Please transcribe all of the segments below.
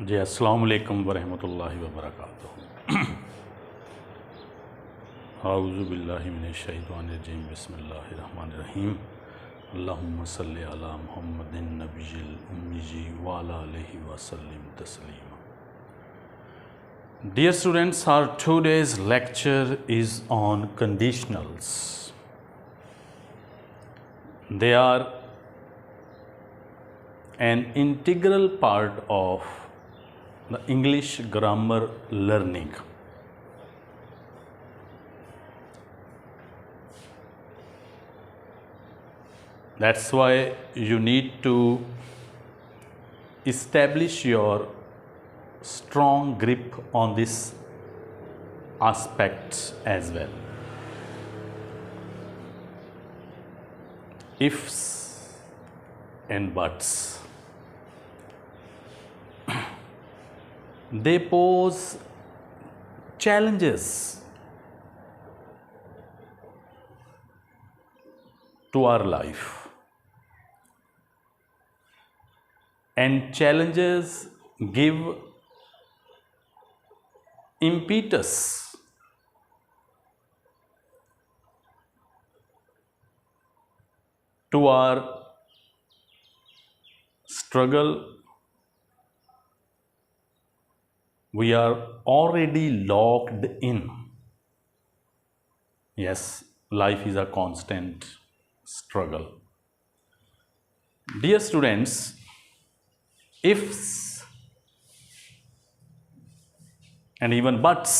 जी अस्सलाम वालेकुम वरहमतुल्लाहि वबरकातुहू। आऊज़ु बिल्लाहि मिनश शैतानिर रजीम बिस्मिल्लाहिर रहमानिर रहीम। अल्लाहुम्मा सल्लि अला मुहम्मदिन नबिय्यिल उम्मी व अला आलिहि व सल्लिम Taslima. Dear students, our today's lecture is on conditionals. They are an integral part of the English grammar learning. That's why you need to establish your strong grip on these aspects as well. Ifs and buts. They pose challenges to our life, and challenges give impetus to our struggle. We are already locked in. Yes, life is a constant struggle. Dear students, ifs and even buts,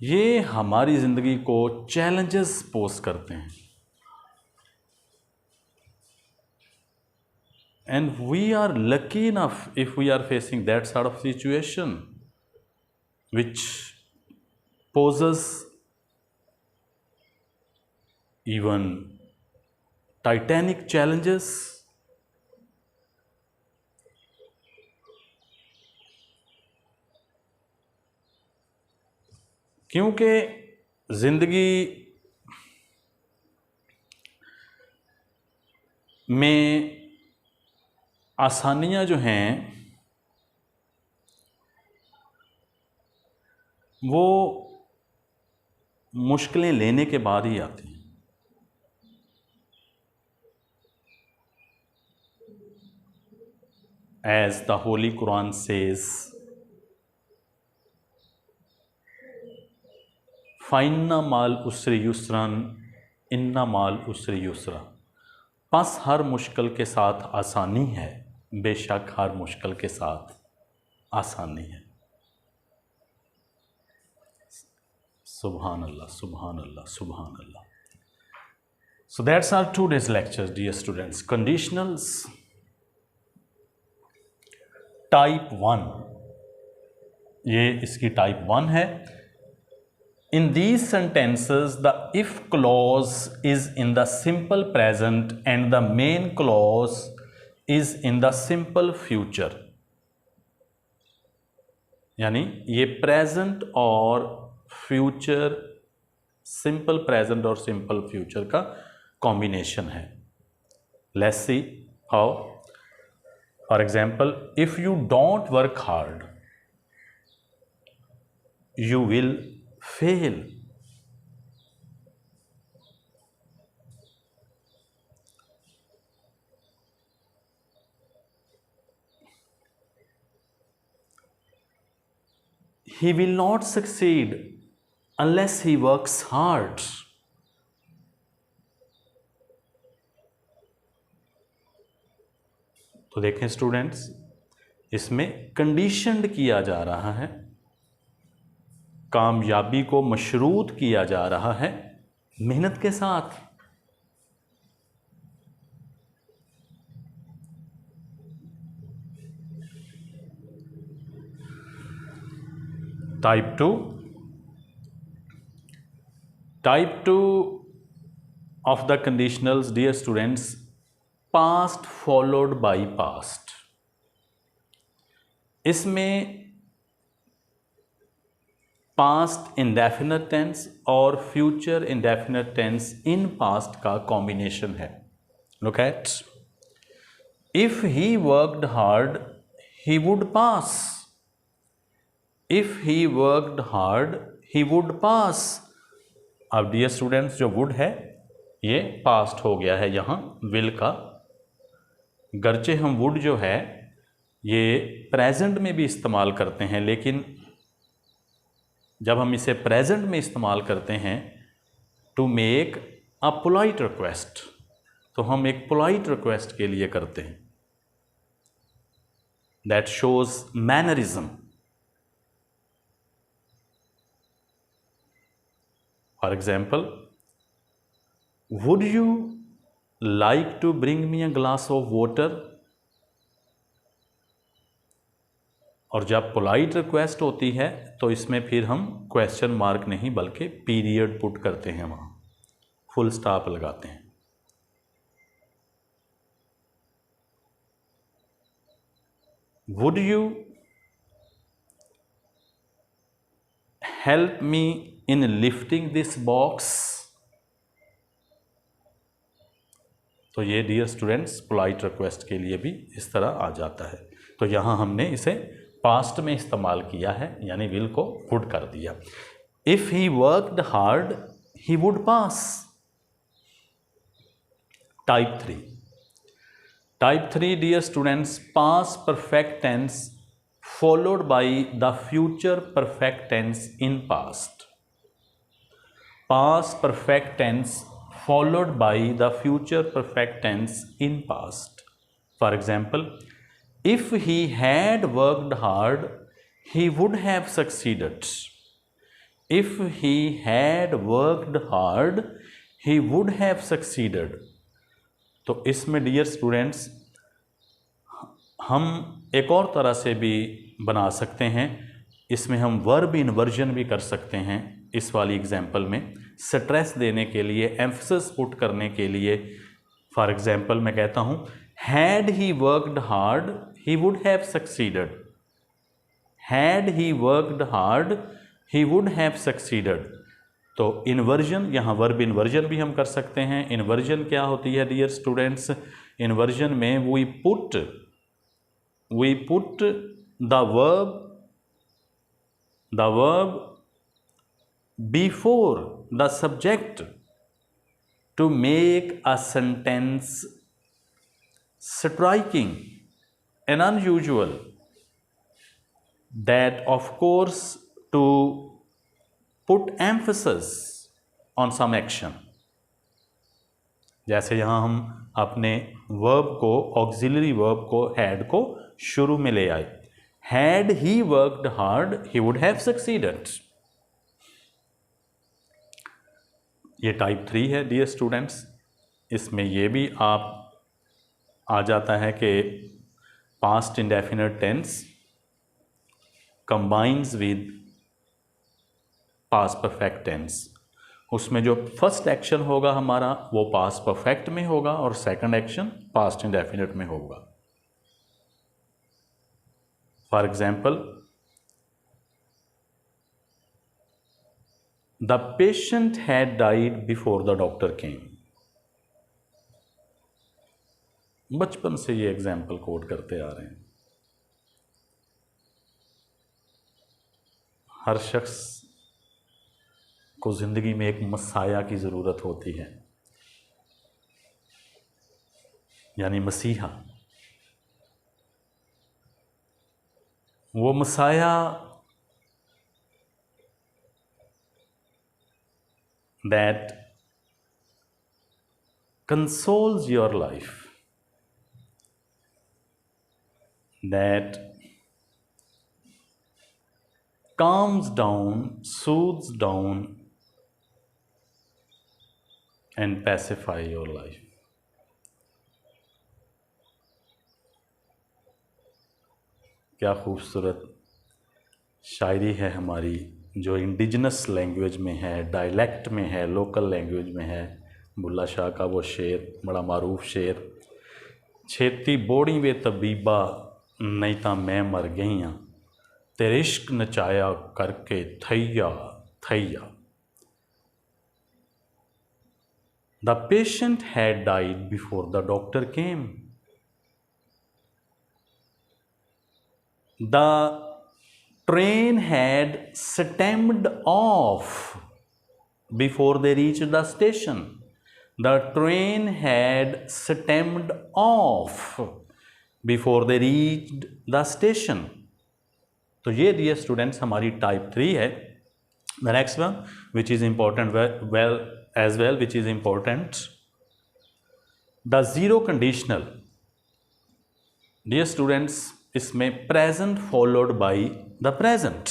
ये हमारी ज़िंदगी को challenges pose करते हैं. And we are lucky enough if we are facing that sort of situation which poses even titanic challenges. क्योंकि ज़िंदगी में आसानियाँ जो हैं वो मुश्किलें लेने के बाद ही आती हैं. As the Holy Quran says, फ़इन्ना माल उसरी युस्रन इन्ना माल उसरी युस्रा. बस हर मुश्किल के साथ आसानी है, बेशक हर मुश्किल के साथ आसानी है. सुभान अल्लाह, सुभान अल्लाह, सुभान अल्लाह. So that's our today's lecture, dear students. Conditionals type 1, ये इसकी type 1 है. In these sentences, the if clause is in the simple present and the main clause is in the simple future. यानी ये present और future, simple present और simple future का combination है. Let's see how. For example, if you don't work hard, you will fail. He will not succeed unless he works hard. तो देखें students, इसमें conditioned किया जा रहा है, कामयाबी को मशरूत किया जा रहा है मेहनत के साथ. Type 2. Type 2 of the conditionals, dear students, past followed by past. इसमें पास्ट इंडेफिनिट टेंस और future indefinite tense in past का कॉम्बिनेशन है. Look at, if he worked hard he would pass. If he worked hard, he would pass. अब dear students, जो would है ये past हो गया है यहाँ will का। गर्चे हम would जो है ये प्रेजेंट में भी इस्तेमाल करते हैं, लेकिन जब हम इसे प्रेजेंट में इस्तेमाल करते हैं to make a polite request, तो हम एक पोलाइट रिक्वेस्ट के लिए करते हैं। That shows mannerism. For example, would you like to bring me a glass of water. और जब पोलाइट रिक्वेस्ट होती है तो इसमें फिर हम क्वेश्चन मार्क नहीं बल्कि पीरियड पुट करते हैं, वहाँ फुल स्टॉप लगाते हैं। Would you help me in lifting this box. तो ये डियर स्टूडेंट्स पोलाइट रिक्वेस्ट के लिए भी इस तरह आ जाता है। तो यहाँ हमने इसे पास्ट में इस्तेमाल किया है, यानी विल को वुड कर दिया। If he worked hard he would pass. Type 3। Type 3 dear students, past perfect tense followed by the future perfect tense in past. Past perfect tense followed by the future perfect tense in past. For example, if he had worked hard, he would have succeeded. If he had worked hard, he would have succeeded. तो इसमें dear students हम एक और तरह से भी बना सकते हैं। इसमें हम वर्ब इन्वर्जन भी कर सकते हैं। इस वाली एग्जाम्पल में स्ट्रेस देने के लिए, एम्फसिस पुट करने के लिए, फॉर एग्जाम्पल मैं कहता हूँ had he worked hard he would have succeeded. Had he worked hard he would have succeeded. तो इन्वर्जन, यहाँ वर्ब इन्वर्जन भी हम कर सकते हैं। इन्वर्जन क्या होती है डियर स्टूडेंट्स? इन्वर्जन में we put the verb before the subject to make a sentence striking and unusual. That of course to put emphasis on some action. जैसे यहाँ हम अपने verb को, auxiliary verb को, had को शुरू में ले आए। Had he worked hard, he would have succeeded. ये टाइप 3 है डियर स्टूडेंट्स। इसमें ये भी आप आ जाता है कि past indefinite tense combines with past perfect tense. उसमें जो फर्स्ट एक्शन होगा हमारा वो पास्ट परफेक्ट में होगा और सेकंड एक्शन पास्ट इंडेफिनिट में होगा। For example, the patient had died before the doctor केम। बचपन से ये एग्जाम्पल कोट करते आ रहे हैं। हर शख्स को जिंदगी में एक मसाया की ज़रूरत होती है, यानी मसीहा। वो Messiah that consoles your life, that calms down, soothes down and pacify your life. क्या खूबसूरत शायरी है हमारी, जो इंडिजिनस लैंग्वेज में है, डायलेक्ट में है, लोकल लैंग्वेज में है। बुल्ला शाह का वो शेर, बड़ा मारूफ शेर, छेती बोड़ी वे तबीबा नहीं ता मैं मर गई हाँ, तेरे इश्क नचाया करके थैया थैया। The patient had died before the doctor came. The train had steamed off before they reached the station. The train had steamed off before they reached the station. तो ये डियर स्टूडेंट्स हमारी टाइप 3 है. The next one which is important well as well which is important, the zero conditional. Dear students इसमें present followed by the present,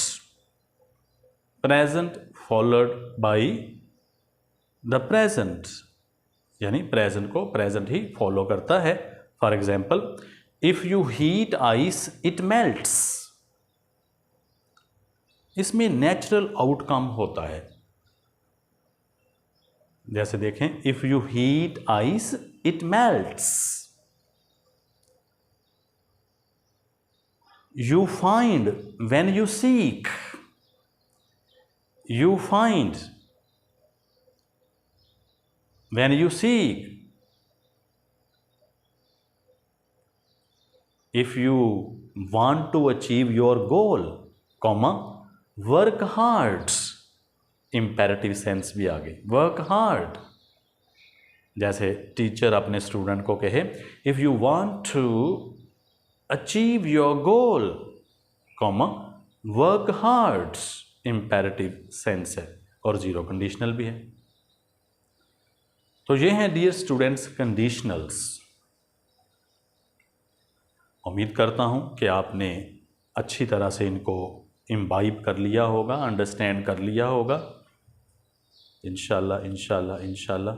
present followed by the present, यानी present को present ही follow करता है. For example, if you heat ice it melts. इसमें natural outcome होता है. जैसे देखें, if you heat ice it melts. You find when you seek, you find when you seek. If you want to achieve your goal, comma work hard. Imperative sense भी आ गई, work hard. जैसे teacher अपने student को कहे, if you want to achieve your goal, comma work hard. Imperative sense है और zero conditional भी है. तो ये हैं डियर स्टूडेंट्स कंडीशनल्स. उम्मीद करता हूं कि आपने अच्छी तरह से इनको इम्बाइब कर लिया होगा, अंडरस्टैंड कर लिया होगा. इंशाल्लाह इंशाल्लाह इंशाल्लाह.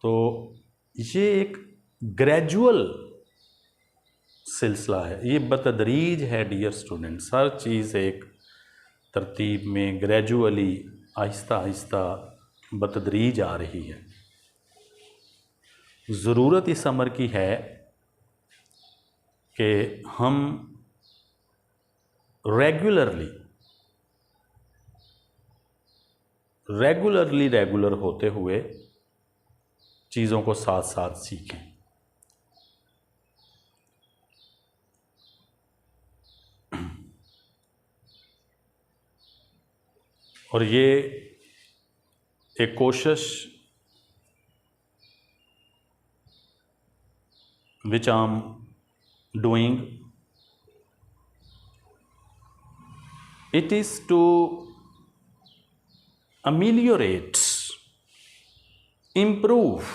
तो ये एक ग्रेजुअल सिलसिला है, ये बतदरीज है डियर स्टूडेंट्स. हर चीज़ एक तरतीब में ग्रेजुअली आहिस्ता आहिस्ता बतदरीज आ रही है. ज़रूरत इस अमर की है कि हम रेगुलर होते हुए चीज़ों को साथ साथ सीखें. और ये एक कोशिश which I am doing, it is to ameliorate, improve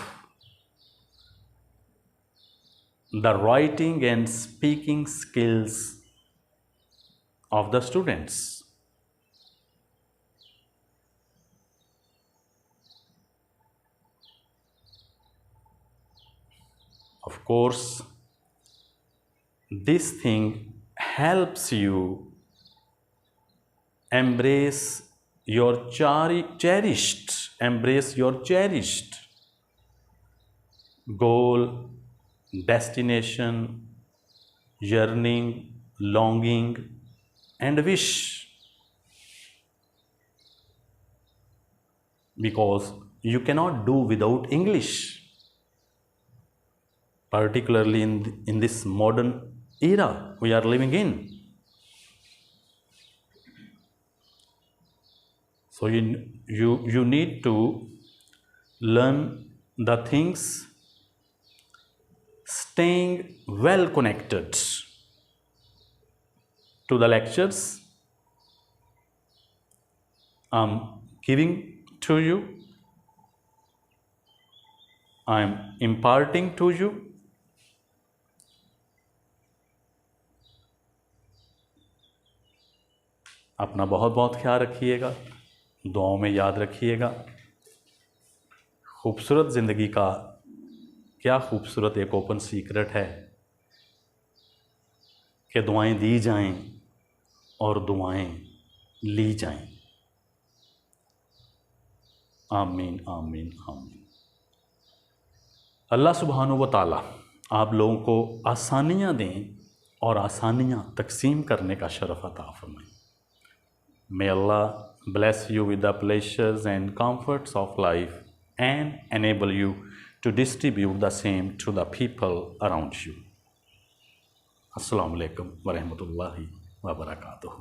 the writing and speaking skills of the students. Of course, this thing helps you embrace your cherished goal, destination, yearning, longing, and wish, because you cannot do without English, particularly in this modern era we are living in. So you need to learn the things staying well connected to the lectures I'm giving to you, I'm imparting to you. अपना बहुत बहुत ख्याल रखिएगा, दुआओं में याद रखिएगा. खूबसूरत ज़िंदगी का क्या खूबसूरत एक ओपन सीक्रेट है कि दुआएं दी जाएं और दुआएं ली जाएं. आमीन आमीन आमीन. अल्लाह सुब्हानहू व तआला आप लोगों को आसानियाँ दें और आसानियाँ तकसीम करने का शरफ़ अता फरमाएं. May Allah bless you with the pleasures and comforts of life and enable you to distribute the same to the people around you. अस्सलामु अलैकुम वरहमतुल्लाहि वबरकातुहू।